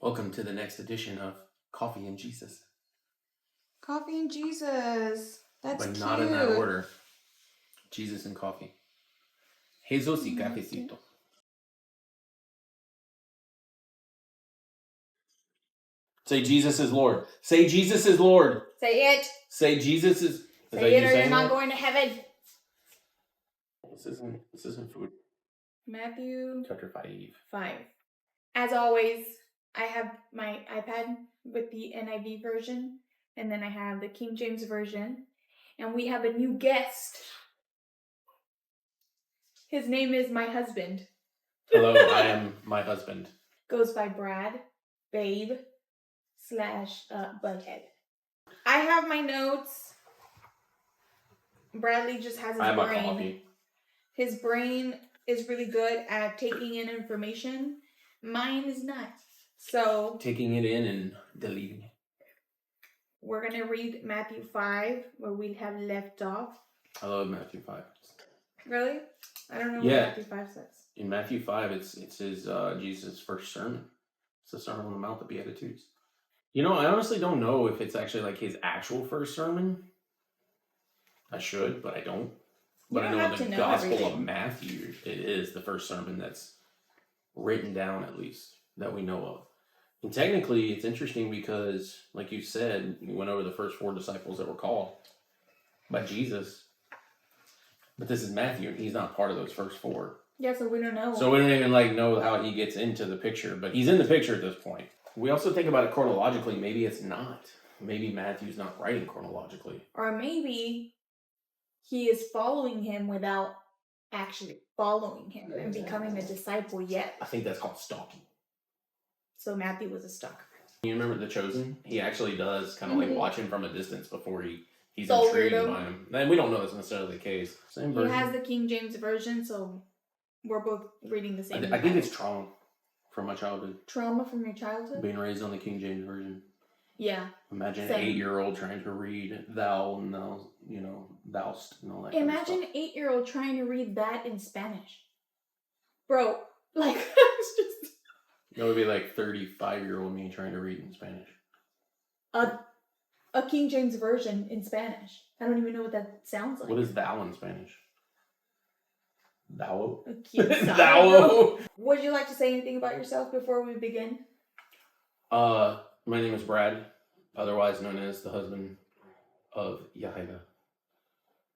Welcome to the next edition of Coffee and Jesus. Coffee and Jesus. That's but cute. not in that order. Jesus and coffee. Jesus y cafecito. Say Jesus is Lord. Say Jesus is Lord. Say it. Say Jesus is. Say it, or you're not going to heaven. This isn't food. Matthew Chapter 5. As always, I have my iPad with the NIV version, and then I have the King James version, and we have a new guest. His name is my husband. Hello, I am my husband. Goes by Brad, Babe, / Bughead. I have my notes. Bradley just has his I have brain. my coffee. His brain is really good at taking in information. Mine is not. So taking it in and deleting it. We're going to read Matthew 5, where we have left off. I love Matthew 5. Really? I don't know what Matthew 5 says. In Matthew 5, it's his Jesus' first sermon. It's the Sermon on the Mount, the Beatitudes. You know, I honestly don't know if it's actually like his actual first sermon. I should, but I don't. But I know in the Gospel of Matthew, it is the first sermon that's written down, at least, that we know of. And technically, it's interesting because, like you said, we went over the first 4 disciples that were called by Jesus. But this is Matthew, and he's not part of those first 4. Yeah, so we don't know. So we don't even know how he gets into the picture, but he's in the picture at this point. We also think about it chronologically. Maybe it's not. Maybe Matthew's not writing chronologically. Or maybe he is following him without actually following him and becoming a disciple yet. I think that's called stalking. So Matthew was a stalker. You remember The Chosen? He actually does kind of watch him from a distance before he's so intrigued by him. And we don't know that's necessarily the case. Same version. He has the King James version, so we're both reading the same. I think it's trauma from my childhood. Trauma from your childhood? Being raised on the King James version. Yeah. Imagine an 8-year-old trying to read thou and thou, thou'st and all that. Imagine an 8-year-old trying to read that in Spanish. Bro, it's just... That would be like 35-year-old me trying to read in Spanish. A King James version in Spanish. I don't even know what that sounds like. What is thou in Spanish? Thou? Thou? Would you like to say anything about yourself before we begin? My name is Brad, otherwise known as the husband of Yahaira.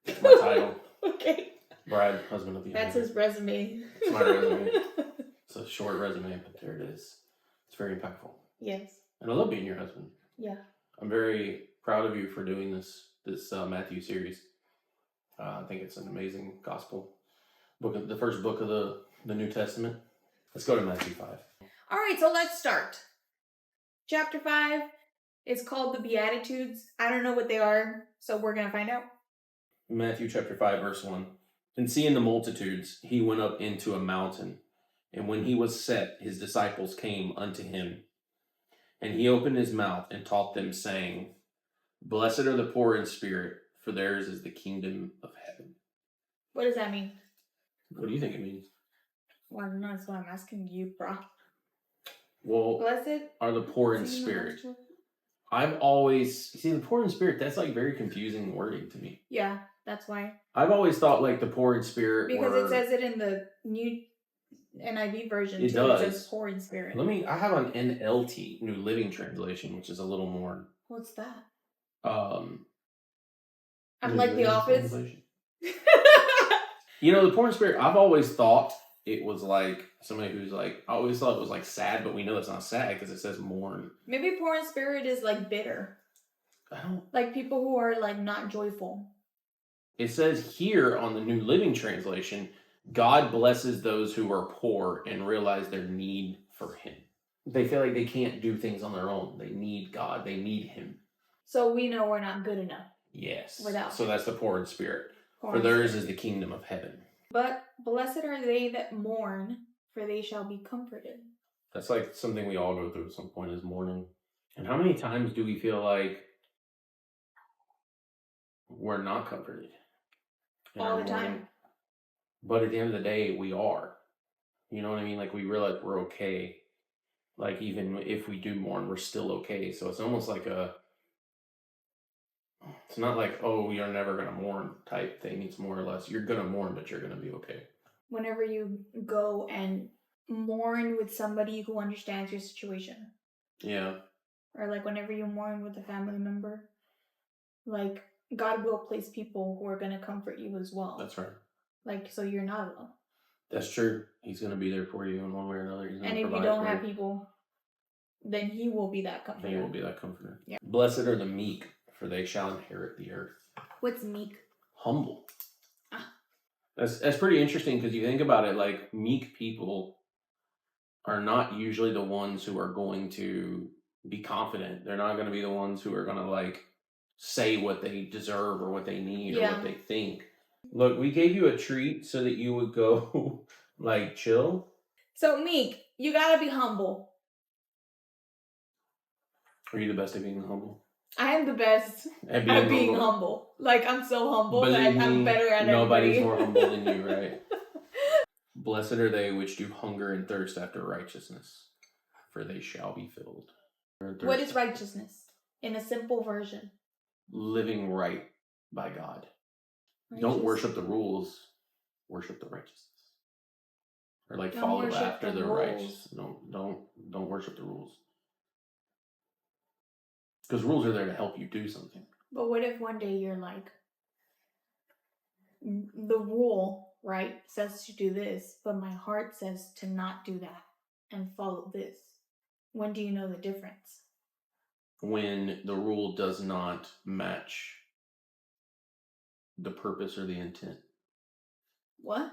That's my title. Okay. Brad, husband of Yahaira. That's his resume. It's my resume. It's a short resume, but there it is. It's very impactful. Yes. And I love being your husband. Yeah. I'm very proud of you for doing this Matthew series. I think it's an amazing gospel book, the first book of the New Testament. Let's go to Matthew 5. All right, so let's start. Chapter 5 is called the Beatitudes. I don't know what they are, so we're going to find out. Matthew chapter 5, verse 1. And seeing the multitudes, he went up into a mountain. And when he was set, his disciples came unto him. And he opened his mouth and taught them, saying, Blessed are the poor in spirit, for theirs is the kingdom of heaven. What does that mean? What do you think it means? Well, I don't know. That's why I'm asking you, bro. Well, blessed are the poor in spirit. I've always... See, the poor in spirit, that's very confusing wording to me. Yeah, that's why. I've always thought the poor in spirit because it says it in the new NIV version. It does. It says poor in spirit. I have an NLT, New Living Translation, which is a little more... What's that? I'm like The Office. The poor in spirit, I've always thought it was like somebody who's I always thought it was sad, but we know it's not sad because it says mourn. Maybe poor in spirit is bitter. I don't... Like people who are not joyful. It says here on the New Living Translation, God blesses those who are poor and realize their need for him. They feel like they can't do things on their own. They need God. They need him. So we know we're not good enough. Yes. Without so that's the poor in spirit. For theirs is the kingdom of heaven. But blessed are they that mourn, for they shall be comforted. That's something we all go through at some point is mourning. And how many times do we feel like we're not comforted? All the time. But at the end of the day, we are. You know what I mean? We realize we're okay. Like, even if we do mourn, we're still okay. So it's almost like it's not like, oh, you're never going to mourn type thing. It's more or less, you're going to mourn, but you're going to be okay. Whenever you go and mourn with somebody who understands your situation, Yeah. or like whenever you mourn with a family member, like God will place people who are going to comfort you as well. That's right. Like, so you're not alone. That's true. He's going to be there for you in one way or another. He's going And to if you provide don't for have you. people, then He will be that comforter. He will be that comforter. Yeah. Blessed are the meek, for they shall inherit the earth. What's meek? Humble. Ah. That's pretty interesting because you think about it, like, meek people are not usually the ones who are going to be confident. They're not going to be the ones who are going to, like, say what they deserve or what they need or what they think. Look, we gave you a treat so that you would go, like, chill. So meek, you gotta be humble. Are you the best at being humble? I am the best At being humble. Like, I'm so humble Believe that I'm me, better at nobody's everybody. more humble than you, right? Blessed are they which do hunger and thirst after righteousness, for they shall be filled. What is righteousness? In a simple version. Living right by God. Don't Righteous- worship the rules, worship the righteousness. Or like Don't follow worship after the the rules. righteous. Don't worship the rules. Because rules are there to help you do something. But what if one day you're like, the rule, right, says to do this, but my heart says to not do that and follow this? When do you know the difference? When the rule does not match the purpose or the intent. What?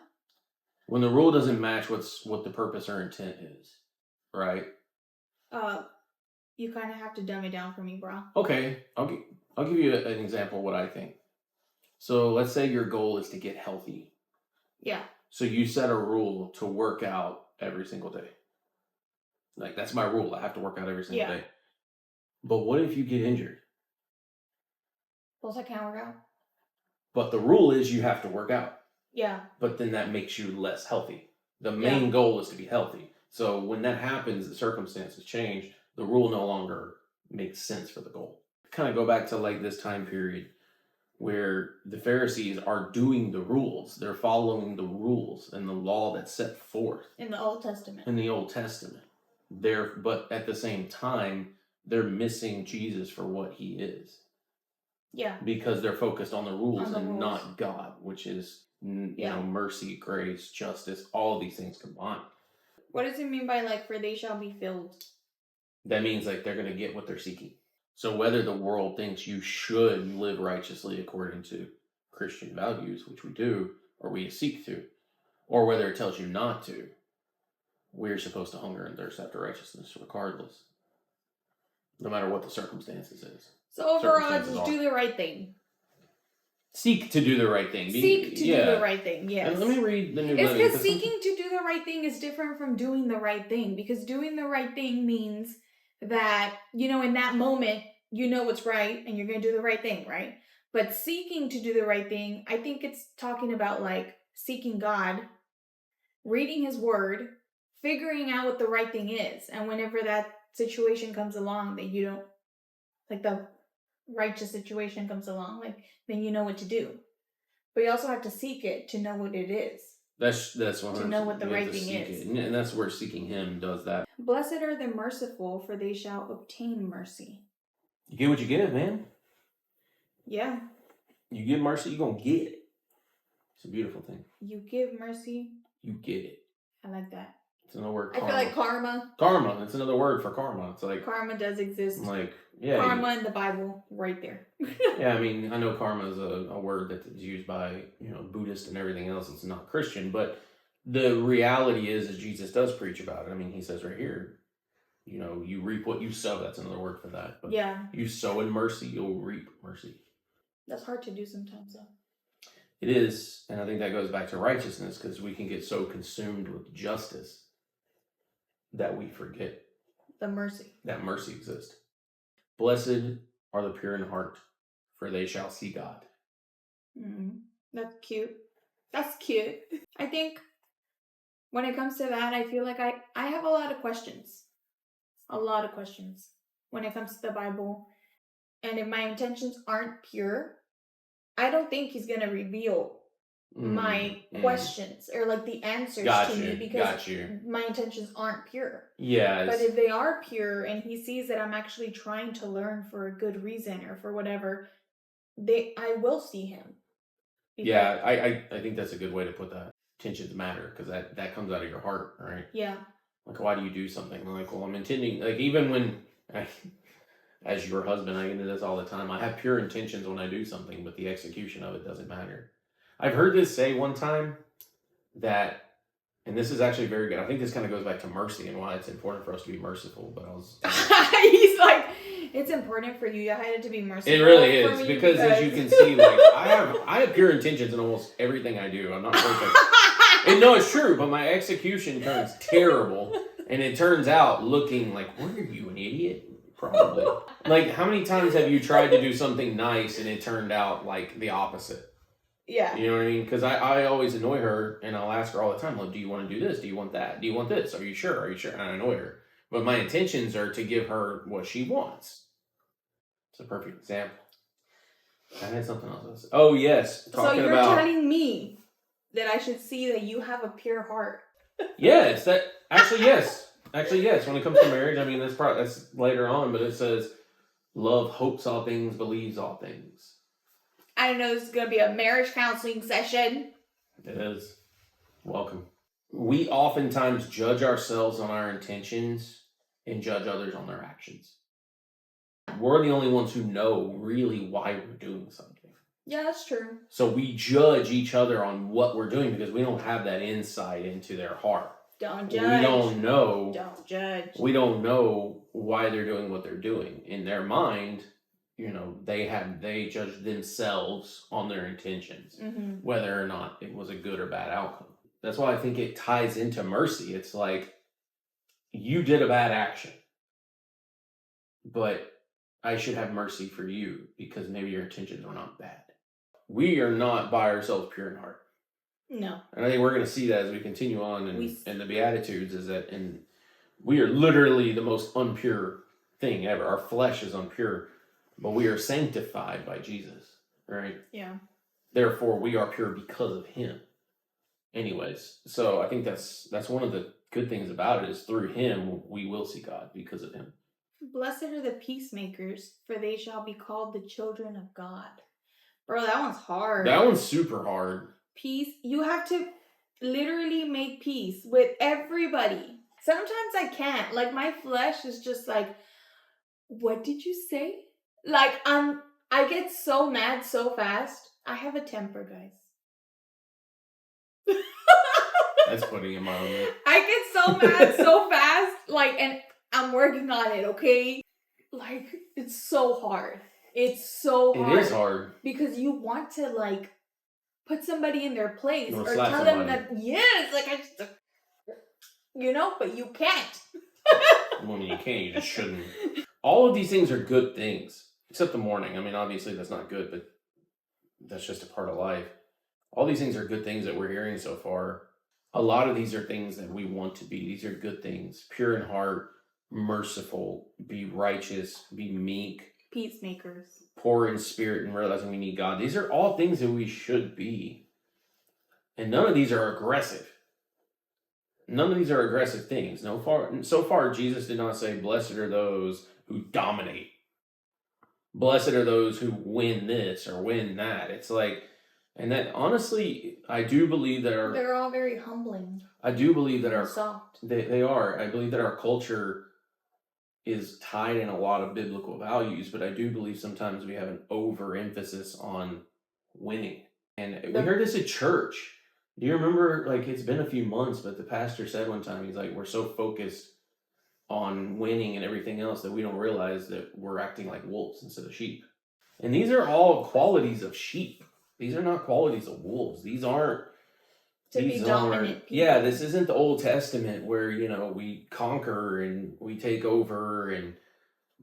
When the rule doesn't match what the purpose or intent is, right? You kind of have to dumb it down for me, bro. Okay, I'll give you an example of what I think. So let's say your goal is to get healthy. Yeah. So you set a rule to work out every single day. Like, that's my rule. I have to work out every single day. But what if you get injured? Plus, I can't work out. But the rule is you have to work out. Yeah. But then that makes you less healthy. The main goal is to be healthy. So when that happens, the circumstances change. The rule no longer makes sense for the goal. Kind of go back to like this time period where the Pharisees are doing the rules. They're following the rules and the law that's set forth in the Old Testament. But at the same time, they're missing Jesus for what he is. Yeah. Because they're focused on the rules and not God, which is, you know, mercy, grace, justice, all of these things combined. What does it mean by, like, for they shall be filled? That means, like, they're going to get what they're seeking. So whether the world thinks you should live righteously according to Christian values, which we do, or we seek to, or whether it tells you not to, we're supposed to hunger and thirst after righteousness regardless. No matter what the circumstances is. So overall, just do the right thing. Seek to do the right thing. Seek to do the right thing, yes. And let me read the New Living. It's because seeking to do the right thing is different from doing the right thing. Because doing the right thing means that, you know, in that moment, you know what's right and you're going to do the right thing, right? But seeking to do the right thing, I think it's talking about, like, seeking God, reading his word, figuring out what the right thing is. And whenever that situation comes along that you don't, like, the righteous situation comes along, like, then you know what to do. But you also have to seek it to know what it is. That's to know what the right thing is. And that's where seeking him does that. Blessed are the merciful, for they shall obtain mercy. You get what you give, man. Yeah. You give mercy, you're going to get it. It's a beautiful thing. You give mercy. You get it. I like that. It's another word. Karma. I feel like karma. Karma. It's another word for karma. It's like karma does exist. Like, yeah. Karma in the Bible, right there. Yeah, I mean, I know karma is a word that is used by, you know, Buddhists and everything else. It's not Christian, but the reality is Jesus does preach about it. I mean, he says right here, you know, you reap what you sow. That's another word for that. But yeah. You sow in mercy, you'll reap mercy. That's hard to do sometimes, though. It is, and I think that goes back to righteousness, because we can get so consumed with justice that we forget that mercy exists. Blessed are the pure in heart, for they shall see God. That's cute. That's cute. I think when it comes to that, I feel like I have a lot of questions. a lot of questions when it comes to the Bible. And if my intentions aren't pure, I don't think he's going to reveal my questions or like the answers to me because my intentions aren't pure. Yeah. But if they are pure and he sees that I'm actually trying to learn for a good reason or for whatever, I will see him. Yeah, I think that's a good way to put that. Intentions matter because that comes out of your heart, right? Yeah. Like, why do you do something? Like, well, I'm intending, like, even when as your husband, I get into this all the time. I have pure intentions when I do something, but the execution of it doesn't matter. I've heard this say one time that, and this is actually very good. I think this kind of goes back to mercy and why it's important for us to be merciful. But he's like, it's important for you to be merciful. It really is because as you can see, like I have pure intentions in almost everything I do. I'm not perfect. And no, it's true, but my execution turns terrible, and it turns out looking like, what are you, an idiot? Probably. Like, how many times have you tried to do something nice and it turned out like the opposite? Yeah. You know what I mean? Because I always annoy her and I'll ask her all the time, like, do you want to do this? Do you want that? Do you want this? Are you sure? Are you sure? And I annoy her. But my intentions are to give her what she wants. It's a perfect example. I had something else. Oh, yes. So you're telling me that I should see that you have a pure heart. Yes. Actually, yes. Actually, yes. When it comes to marriage, I mean, that's later on, but it says, love hopes all things, believes all things. I know this is going to be a marriage counseling session. It is. Welcome. We oftentimes judge ourselves on our intentions and judge others on their actions. We're the only ones who know really why we're doing something. Yeah, that's true. So we judge each other on what we're doing because we don't have that insight into their heart. Don't judge. We don't know. Don't judge. We don't know why they're doing what they're doing. In their mind, you know, they judge themselves on their intentions, whether or not it was a good or bad outcome. That's why I think it ties into mercy. It's like, you did a bad action, but I should have mercy for you because maybe your intentions were not bad. We are not by ourselves pure in heart. No. And I think we're going to see that as we continue on in the Beatitudes, is that we are literally the most unpure thing ever. Our flesh is impure, but we are sanctified by Jesus, right? Yeah. Therefore, we are pure because of him. Anyways, so I think that's one of the good things about it is through him, we will see God because of him. Blessed are the peacemakers, for they shall be called the children of God. Bro, that one's hard. That one's super hard. Peace. You have to literally make peace with everybody. Sometimes I can't. Like, my flesh is just like, what did you say? Like, I get so mad so fast. I have a temper, guys. That's putting it mildly. I get so mad so fast. Like, and I'm working on it, okay? Like, it's so hard. It's so hard. It is hard. Because you want to, like, put somebody in their place or tell somebody. them that, yes, like, I just, you know, but you can't. Well, you can't, you just shouldn't. All of these things are good things, except the mourning. I mean, obviously that's not good, but that's just a part of life. All these things are good things that we're hearing so far. A lot of these are things that we want to be. These are good things. Pure in heart, merciful, be righteous, be meek. Peacemakers. Poor in spirit and realizing we need God. These are all things that we should be. And none of these are aggressive. None of these are aggressive things. So far, Jesus did not say, blessed are those who dominate. Blessed are those who win this or win that. It's like, and that honestly, I do believe that they're all very humbling. I do believe that soft. They are. I believe that our culture is tied in a lot of biblical values, but I do believe sometimes we have an overemphasis on winning. And we heard this at church. Do you remember, like, it's been a few months, but the pastor said one time, he's like, we're so focused on winning and everything else that we don't realize that we're acting like wolves instead of sheep. And these are all qualities of sheep. These are not qualities of wolves. These aren't to be dominant people. Yeah, this isn't the Old Testament where, you know, we conquer and we take over and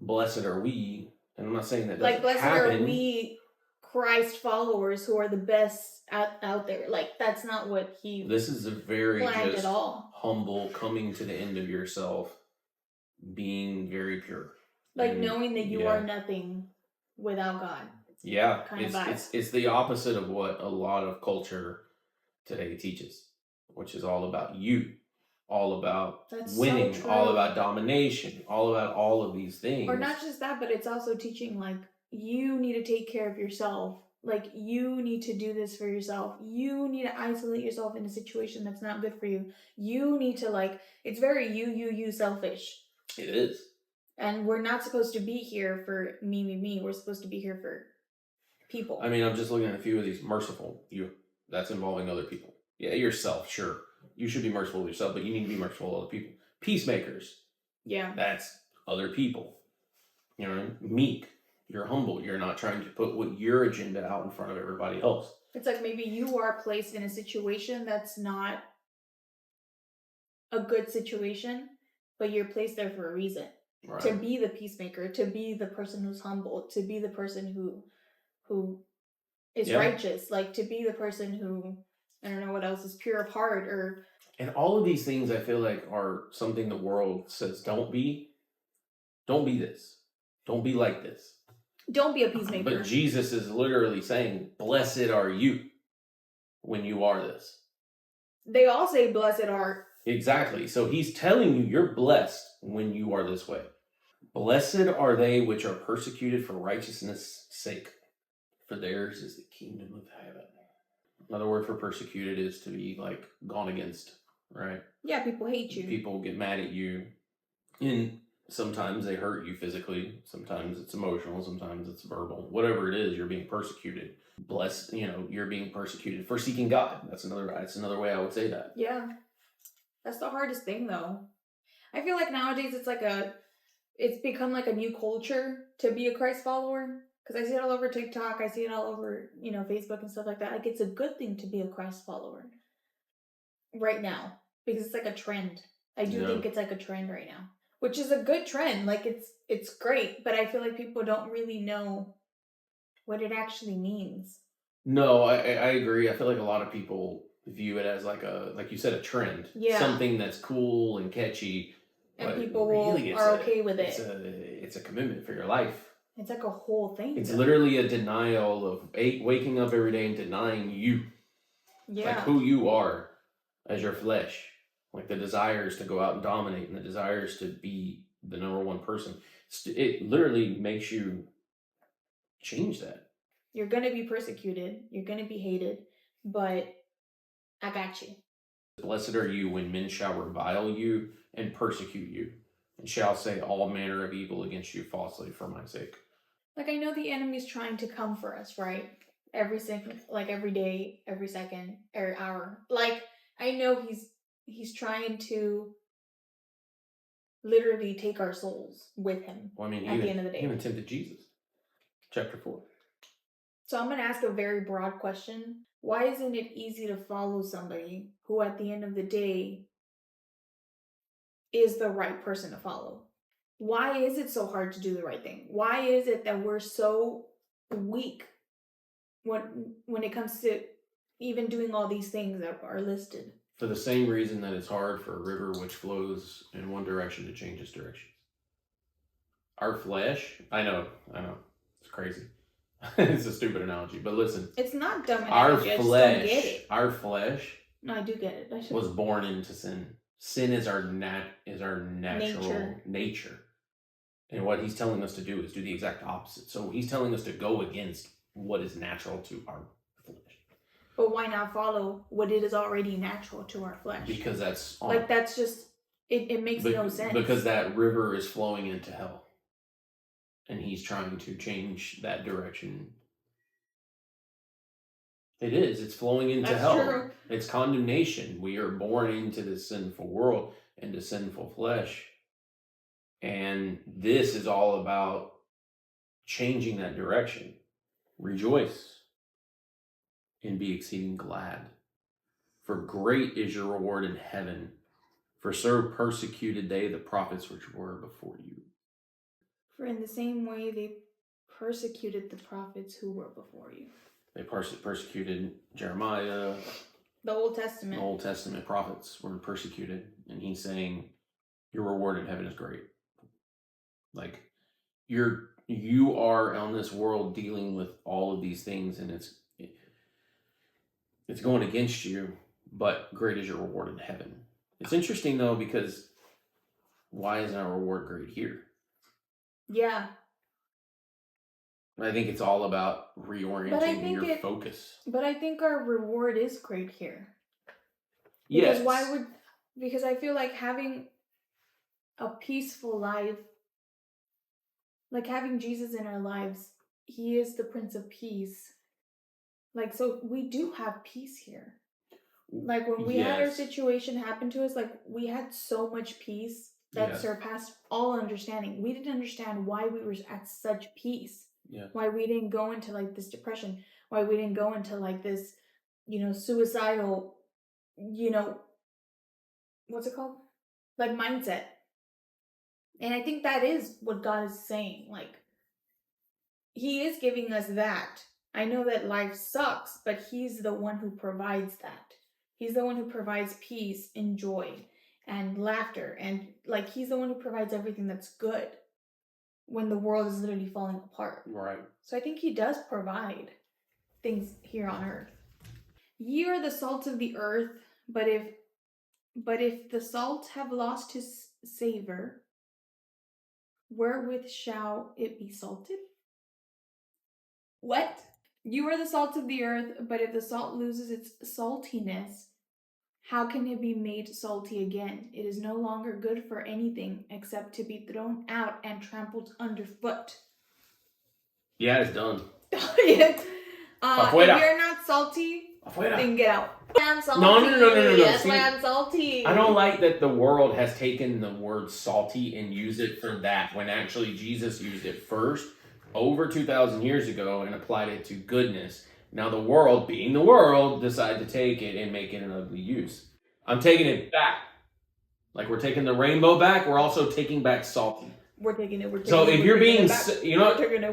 blessed are we. And I'm not saying that doesn't blessed happen. are we Christ followers who are the best out there. Like, that's not what he This is a very planned just at all. humble, coming to the end of yourself, being very pure. Like And, knowing that you yeah. are nothing without God. Yeah, kind of vibe. it's the opposite of what a lot of culture today teaches, which is all about you, all about That's so winning, true. all about domination, all about all of these things. Or not just that, but it's also teaching like you need to take care of yourself. Like you need to do this for yourself. You need to isolate yourself in a situation that's not good for you. You need to like, it's very you selfish. It is. And we're not supposed to be here for me. We're supposed to be here for people. I mean, I'm just looking at a few of these. Merciful, you. That's involving other people. Yeah, yourself, sure. You should be merciful with yourself, but you need to be merciful to other people. Peacemakers. Yeah. That's other people. You know, meek. You're humble. You're not trying to put what your agenda out in front of everybody else. It's like maybe you are placed in a situation that's not a good situation, but you're placed there for a reason. Right. To be the peacemaker, to be the person who's humble, to be the person who is righteous, like to be the person who, I don't know what else, is pure of heart or... And all of these things I feel like are something the world says don't be. Don't be this. Don't be like this. Don't be a peacemaker. But Jesus is literally saying, blessed are you when you are this. They all say blessed are. Exactly. So he's telling you you're blessed when you are this way. Blessed are they which are persecuted for righteousness' sake, for theirs is the kingdom of heaven. Another word for persecuted is to be like gone against, right? Yeah, people hate you. People get mad at you. And sometimes they hurt you physically. Sometimes it's emotional. Sometimes it's verbal. Whatever it is, you're being persecuted. Blessed, you're being persecuted for seeking God. That's another way I would say that. Yeah. That's the hardest thing though. I feel like nowadays it's become like a new culture to be a Christ follower. Because I see it all over TikTok. I see it all over, Facebook and stuff like that. Like it's a good thing to be a Christ follower right now. Because it's like a trend. I do think it's like a trend right now. Which is a good trend. Like it's great. But I feel like people don't really know what it actually means. No, I agree. I feel like a lot of people view it as like you said, a trend. Yeah. Something that's cool and catchy. And people are okay with it. It's a commitment for your life. It's like a whole thing. It's literally a denial of waking up every day and denying you. Yeah. Like who you are as your flesh. Like the desires to go out and dominate and the desires to be the number one person. It literally makes you change that. You're going to be persecuted. You're going to be hated. But I got you. Blessed are you when men shall revile you and persecute you, and shall say all manner of evil against you falsely for my sake. Like, I know the enemy's trying to come for us, right? Every second, like every day, every second, every hour. Like, I know he's trying to literally take our souls with him. Well, I mean, at the end of the day. He even tempted Jesus. Chapter 4. So I'm going to ask a very broad question. Why isn't it easy to follow somebody who at the end of the day is the right person to follow? Why is it so hard to do the right thing? Why is it that we're so weak when it comes to even doing all these things that are listed? For the same reason that it's hard for a river which flows in one direction to change its direction. Our flesh, I know, it's crazy. It's a stupid analogy, but listen. It's not dumb analogy. I just don't get it. Our flesh No, I do get it. Was born into sin. Sin is our natural nature. And what he's telling us to do is do the exact opposite. So he's telling us to go against what is natural to our flesh. But why not follow what it is already natural to our flesh? Because that's that's just it makes no sense. Because that river is flowing into hell. And he's trying to change that direction. It is. It's flowing into hell. True. It's condemnation. We are born into this sinful world, into sinful flesh. And this is all about changing that direction. Rejoice and be exceeding glad. For great is your reward in heaven. For so persecuted they the prophets which were before you. For in the same way they persecuted the prophets who were before you. They persecuted Jeremiah. The Old Testament. The Old Testament prophets were persecuted. And he's saying, your reward in heaven is great. Like you are on this world dealing with all of these things, and it's going against you, but great is your reward in heaven. It's interesting though, because why isn't our reward great here? Yeah. I think it's all about But I reorienting think your focus. But I think our reward is great here. Because Yes. because I feel like having a peaceful life, like having Jesus in our lives, he is the Prince of Peace. Like, so we do have peace here. Like when we had our Yes. situation happen to us, like we had so much peace that Yes. surpassed all understanding. We didn't understand why we were at such peace. Yeah. Why we didn't go into like this depression. Why we didn't go into like this, suicidal, what's it called? Like mindset. And I think that is what God is saying. Like, he is giving us that. I know that life sucks, but he's the one who provides that. He's the one who provides peace and joy and laughter. And like, he's the one who provides everything that's good when the world is literally falling apart. Right. So I think he does provide things here on earth. Ye are the salt of the earth, but if the salt have lost his savor, wherewith shall it be salted? What? You are the salt of the earth, but if the salt loses its saltiness, how can it be made salty again? It is no longer good for anything except to be thrown out and trampled underfoot. Yeah, it's done. If you're not salty, then get out. I'm salty. No. That's See, why I'm salty. I don't like that the world has taken the word salty and used it for that, when actually Jesus used it first over 2,000 years ago and applied it to goodness. Now the world, being the world, decided to take it and make it an ugly use. I'm taking it back. Like we're taking the rainbow back, we're also taking back salty. We're taking it. So if you're being, we're taking it.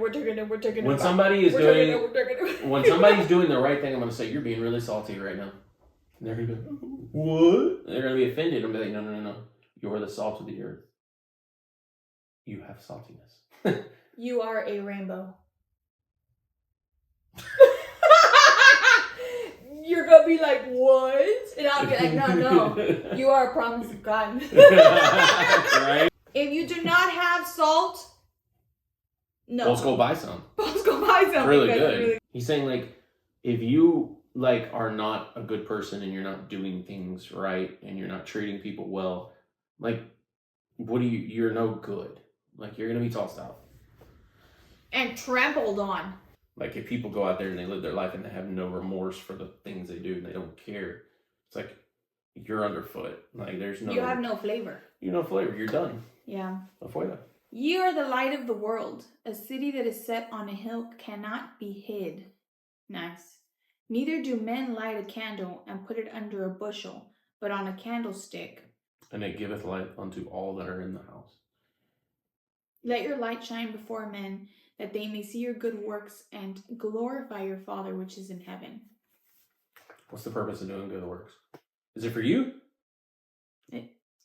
When back. somebody is We're doing, taking it. when somebody's doing the right thing, I'm going to say, you're being really salty right now. And they're going to go, what? They're going to be offended. I'm going to be like, no. You're the salt of the earth. You have saltiness. You are a rainbow. You're going to be like, what? And I'll be like, no. You are a promise of God. Right? If you do not have salt, no. Let's go buy some. Let's go buy some. Really good. He's saying, like, if you are not a good person and you're not doing things right and you're not treating people well, like, you're no good. Like, you're gonna be tossed out and trampled on. Like, if people go out there and they live their life and they have no remorse for the things they do and they don't care, it's like you're underfoot. Like, you have no flavor. You're done. Yeah. Afuera. Ye are the light of the world. A city that is set on a hill cannot be hid. Nice. Neither do men light a candle and put it under a bushel, but on a candlestick. And it giveth light unto all that are in the house. Let your light shine before men, that they may see your good works and glorify your Father which is in heaven. What's the purpose of doing good works? Is it for you?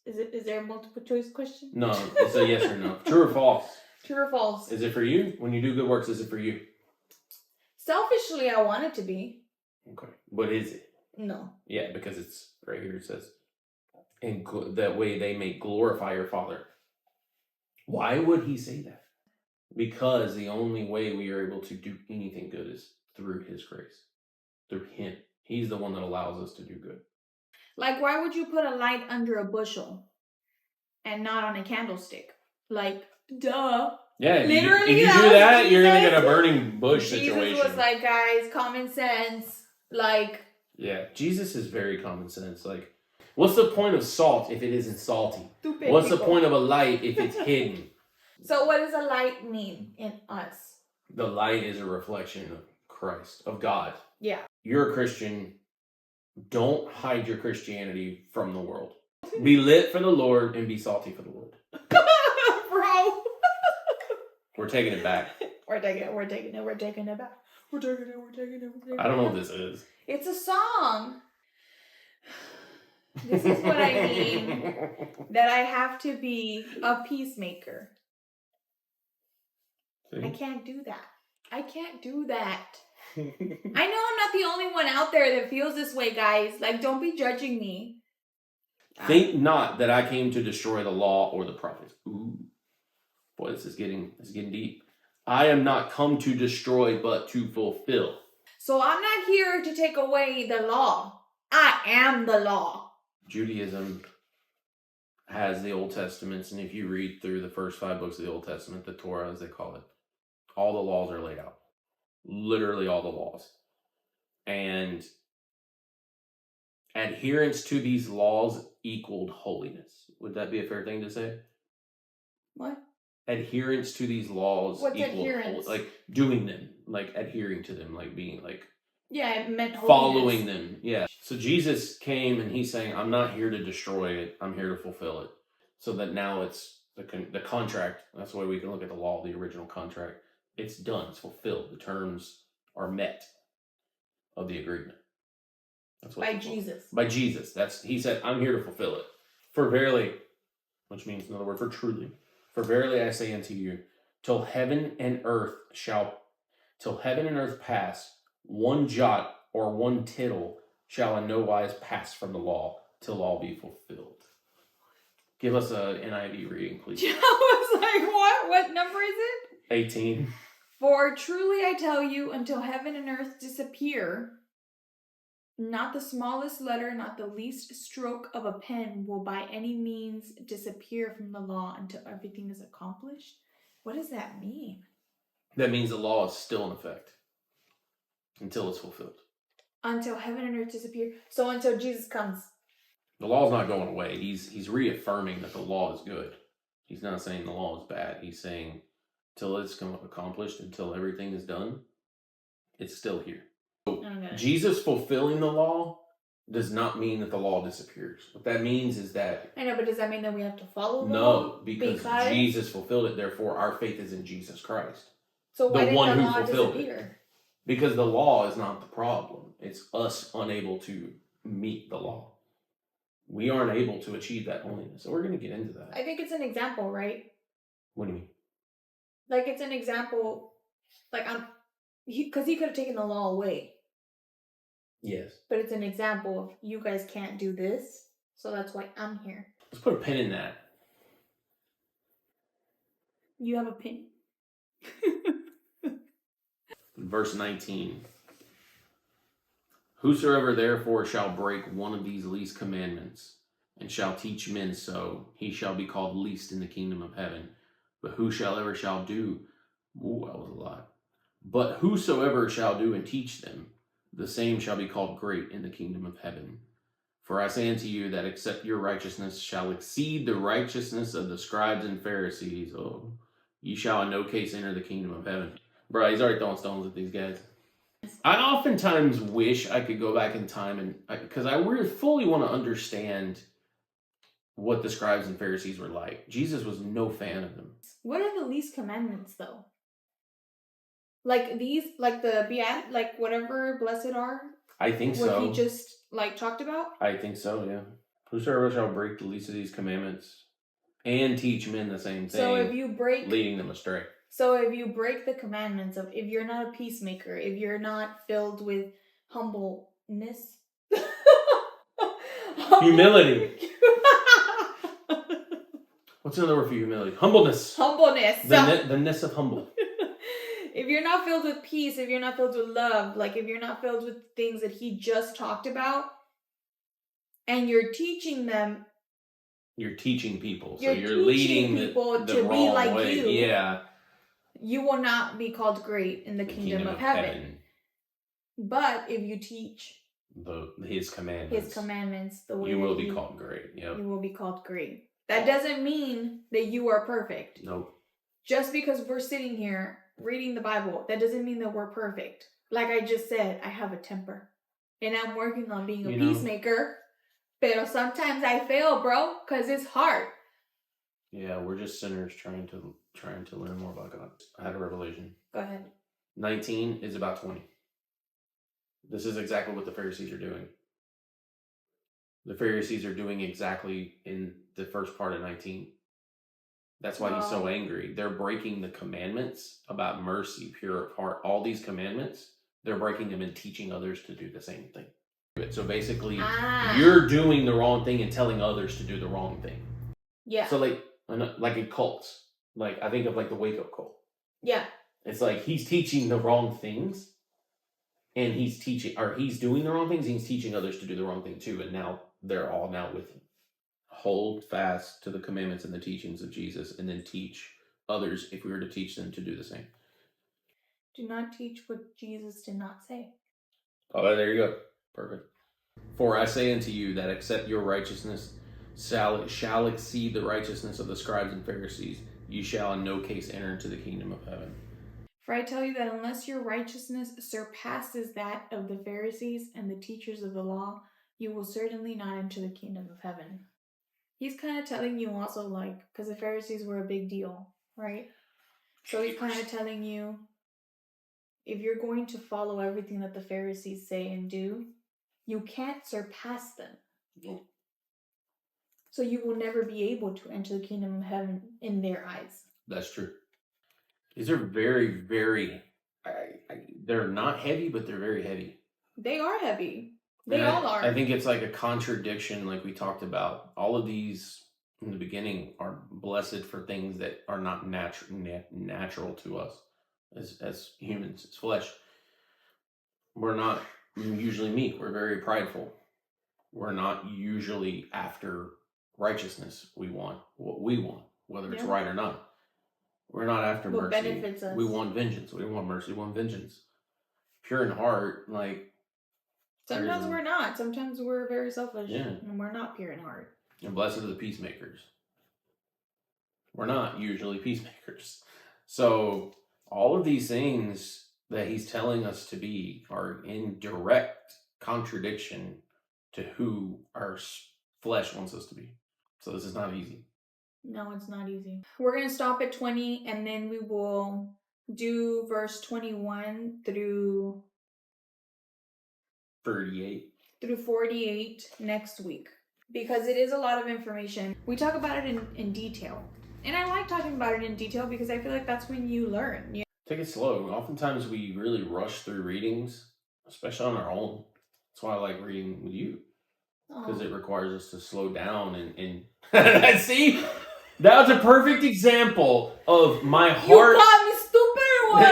Is there a multiple choice question? No, it's a yes or no. True or false? True or false? Is it for you? When you do good works, is it for you? Selfishly, I want it to be. Okay. But is it? No. Yeah, because it's right here. It says, and that way they may glorify your Father. Why would he say that? Because the only way we are able to do anything good is through his grace. Through him. He's the one that allows us to do good. Like, why would you put a light under a bushel and not on a candlestick? Like, duh. Yeah, literally, if you do that, you're going to get a burning bush situation. Jesus was like, guys, common sense. Like. Yeah, Jesus is very common sense. Like, what's the point of salt if it isn't salty? Stupid What's people. the point of a light if it's hidden? So what does a light mean in us? The light is a reflection of Christ, of God. Yeah. You're a Christian. Don't hide your Christianity from the world. Be lit for the Lord and be salty for the world. Bro. We're taking it back. We're taking it back. We're taking it. I don't know what this is. It's a song. This is what I mean. That I have to be a peacemaker. I can't do that. I can't do that. I know I'm not the only one out there that feels this way, guys. Like, don't be judging me. Think not that I came to destroy the law or the prophets. Ooh, boy, this is getting deep. I am not come to destroy, but to fulfill. So I'm not here to take away the law. I am the law. Judaism has the Old Testaments, and if you read through the first 5 books of the Old Testament, the Torah, as they call it, all the laws are laid out. Literally all the laws. And adherence to these laws equaled holiness. Would that be a fair thing to say? What? Adherence to these laws What's equaled adherence? like doing them, like adhering to them, like being like Yeah, it meant holiness. following them. Yeah. So Jesus came and he's saying, I'm not here to destroy it. I'm here to fulfill it. So that now it's the contract. That's the way we can look at the law, the original contract. It's done. It's fulfilled. The terms are met of the agreement. That's what By Jesus. By Jesus. He said, I'm here to fulfill it. For verily, which means another word for truly. For verily I say unto you, till heaven and earth pass, one jot or one tittle shall in no wise pass from the law till all be fulfilled. Give us a NIV reading, please. I was like, what? What number is it? 18. For truly I tell you, until heaven and earth disappear, not the smallest letter, not the least stroke of a pen will by any means disappear from the law until everything is accomplished. What does that mean? That means the law is still in effect until it's fulfilled. Until heaven and earth disappear. So until Jesus comes. The law is not going away. He's reaffirming that the law is good. He's not saying the law is bad. He's saying till it's accomplished, until everything is done, it's still here. Okay. Jesus fulfilling the law does not mean that the law disappears. What that means is that... I know, but does that mean that we have to follow the law? No, because Jesus fulfilled it. Therefore, our faith is in Jesus Christ. So why did the one who law fulfilled disappear? it. Because the law is not the problem. It's us unable to meet the law. We aren't able to achieve that holiness. So we're going to get into that. I think it's an example, right? What do you mean? Like, it's an example, like, because he could have taken the law away. Yes. But it's an example of, you guys can't do this, so that's why I'm here. Let's put a pin in that. You have a pin. Verse 19. Whosoever therefore shall break one of these least commandments, and shall teach men so, he shall be called least in the kingdom of heaven. But whosoever shall do, that was a lot. But whosoever shall do and teach them, the same shall be called great in the kingdom of heaven. For I say unto you that except your righteousness shall exceed the righteousness of the scribes and Pharisees, ye shall in no case enter the kingdom of heaven. Bro, he's already throwing stones at these guys. I oftentimes wish I could go back in time and because I really fully want to understand what the scribes and Pharisees were like. Jesus was no fan of them. What are the least commandments, though? Like these, like the beat, like whatever blessed are. I think so. What he just talked about. I think so. Yeah. Whosoever shall break the least of these commandments and teach men the same thing. So if you break, leading them astray. So if you break the commandments of, if you're not a peacemaker, if you're not filled with humbleness, humility. What's another word for humility? Humbleness. Humbleness. The ness of humble. If you're not filled with peace, if you're not filled with love, like if you're not filled with things that he just talked about, and you're teaching them. You're teaching people. So you're leading people to be like way. you. Yeah. You will not be called great in the kingdom of heaven. But if you teach his commandments, the way you will be called great. Yep. You will be called great. That doesn't mean that you are perfect. Nope. Just because we're sitting here reading the Bible, that doesn't mean that we're perfect. Like I just said, I have a temper. And I'm working on being a peacemaker. But sometimes I fail, bro, because it's hard. Yeah, we're just sinners trying to learn more about God. I had a revelation. Go ahead. 19 is about 20. This is exactly what the Pharisees are doing. The Pharisees are doing exactly in the first part of 19 That's why he's so Wow. angry. They're breaking the commandments about mercy, pure of heart. All these commandments, they're breaking them and teaching others to do the same thing. So basically, you're doing the wrong thing and telling others to do the wrong thing. Yeah. So like in cults, like I think of like the Waco cult. Yeah. It's like he's teaching the wrong things, and he's doing the wrong things, and he's teaching others to do the wrong thing too. And now they're all now with him. Hold fast to the commandments and the teachings of Jesus, and then teach others if we were to teach them to do the same. Do not teach what Jesus did not say. Oh, there you go. Perfect. For I say unto you that except your righteousness shall exceed the righteousness of the scribes and Pharisees, you shall in no case enter into the kingdom of heaven. For I tell you that unless your righteousness surpasses that of the Pharisees and the teachers of the law, you will certainly not enter the kingdom of heaven. He's kind of telling you also, like, because the Pharisees were a big deal, right? So he's kind of telling you, if you're going to follow everything that the Pharisees say and do, you can't surpass them. Nope. So you will never be able to enter the kingdom of heaven in their eyes. That's true. These are very, very, they're not heavy, but they're very heavy. They are heavy. They all are. I think it's like a contradiction, like we talked about. All of these in the beginning are blessed for things that are not natural to us as humans, as flesh. We're not usually meek. We're very prideful. We're not usually after righteousness. We want what we want, whether it's right or not. We're not after what mercy. Benefits us. We want vengeance. We don't want mercy. We want vengeance. Pure in heart, like. Sometimes we're not. Sometimes we're very selfish. Yeah. And we're not pure in heart. And blessed are the peacemakers. We're not usually peacemakers. So all of these things that he's telling us to be are in direct contradiction to who our flesh wants us to be. So this is not easy. No, it's not easy. We're going to stop at 20, and then we will do verse 21 through 38 through 48 next week, because it is a lot of information. We talk about it in detail, and I like talking about it in detail because I feel like that's when you learn. Take it slow. Oftentimes we really rush through readings, especially on our own. That's why I like reading with you, because it requires us to slow down and see. That was a perfect example of my heart. You got me stupid or what?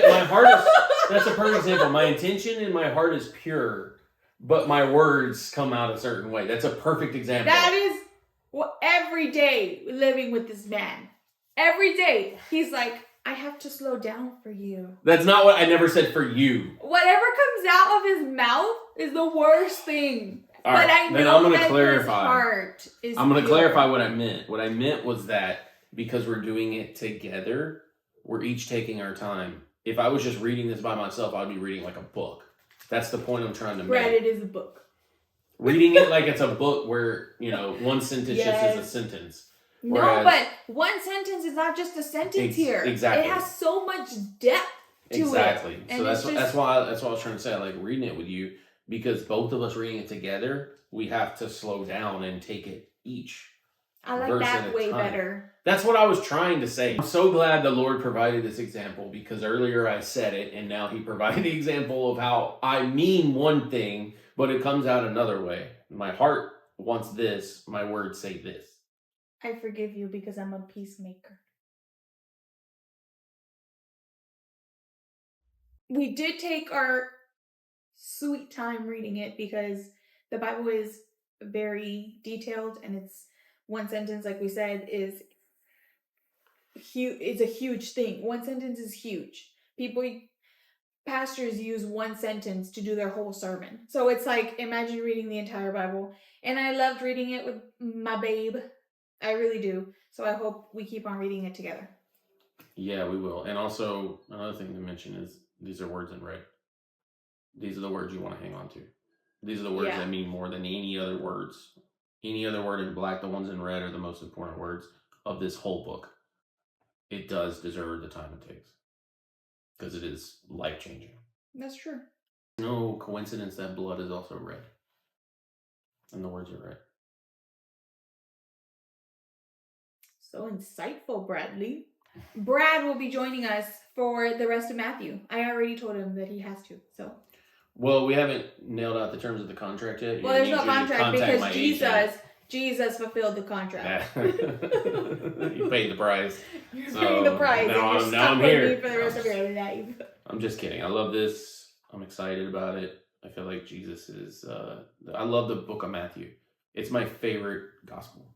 My heart is. That's a perfect example. My intention in my heart is pure, but my words come out a certain way. That's a perfect example. That is every day living with this man. Every day he's like, I have to slow down for you. That's not what I never said for you. Whatever comes out of his mouth is the worst thing. All right, but I know then I'm going to that clarify. His heart is I'm going to pure. clarify what I meant. What I meant was that because we're doing it together, we're each taking our time. If I was just reading this by myself, I'd be reading like a book. That's the point I'm trying to make. Brad, it is a book. Reading it like it's a book where, one sentence just is a sentence. No, but one sentence is not just a sentence here. Exactly. It has so much depth to it. Exactly. And so that's why I was trying to say I like reading it with you, because both of us reading it together, we have to slow down and take it each. I like that way better. That's what I was trying to say. I'm so glad the Lord provided this example, because earlier I said it and now he provided the example of how I mean one thing, but it comes out another way. My heart wants this, my words say this. I forgive you because I'm a peacemaker. We did take our sweet time reading it because the Bible is very detailed, and it's one sentence, like we said, is huge. It's a huge thing. One sentence is huge. Pastors use one sentence to do their whole sermon. So it's like, imagine reading the entire Bible. And I loved reading it with my babe. I really do. So I hope we keep on reading it together. Yeah, we will. And also, another thing to mention is these are words in red. These are the words you want to hang on to. These are the words that mean more than any other words. Any other word in black, the ones in red are the most important words of this whole book. It does deserve the time it takes, because it is life-changing. That's true. No coincidence that blood is also red. And the words are red. So insightful, Bradley. Brad will be joining us for the rest of Matthew. I already told him that he has to. So. Well, we haven't nailed out the terms of the contract yet. Well, there's no You need to contract contact my because agent. Jesus fulfilled the contract. You paid the price. You're So, paying the price. now and you're I'm stuck with here. me for the rest of your life. I'm just kidding. I love this. I'm excited about it. I feel like Jesus is. I love the book of Matthew. It's my favorite gospel.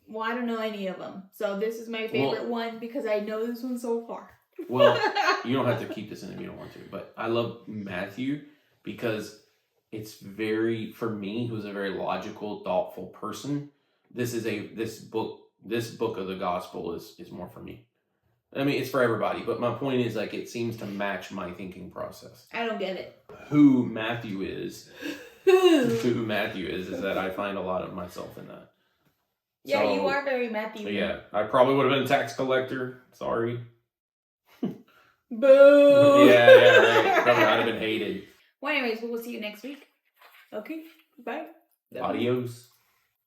Well, I don't know any of them, so this is my favorite one because I know this one so far. Well, you don't have to keep this in if you don't want to, but I love Matthew because it's very, for me, who's a very logical, thoughtful person. This book of the gospel is more for me. I mean, it's for everybody, but my point is, like, it seems to match my thinking process. I don't get it. Who Matthew is that I find a lot of myself in that. Yeah, So, you are very Matthew. Yeah, I probably would have been a tax collector. Sorry. Boo! Yeah, right. Probably I'd have been hated. Well, anyways, we'll see you next week. Okay, bye. Adios.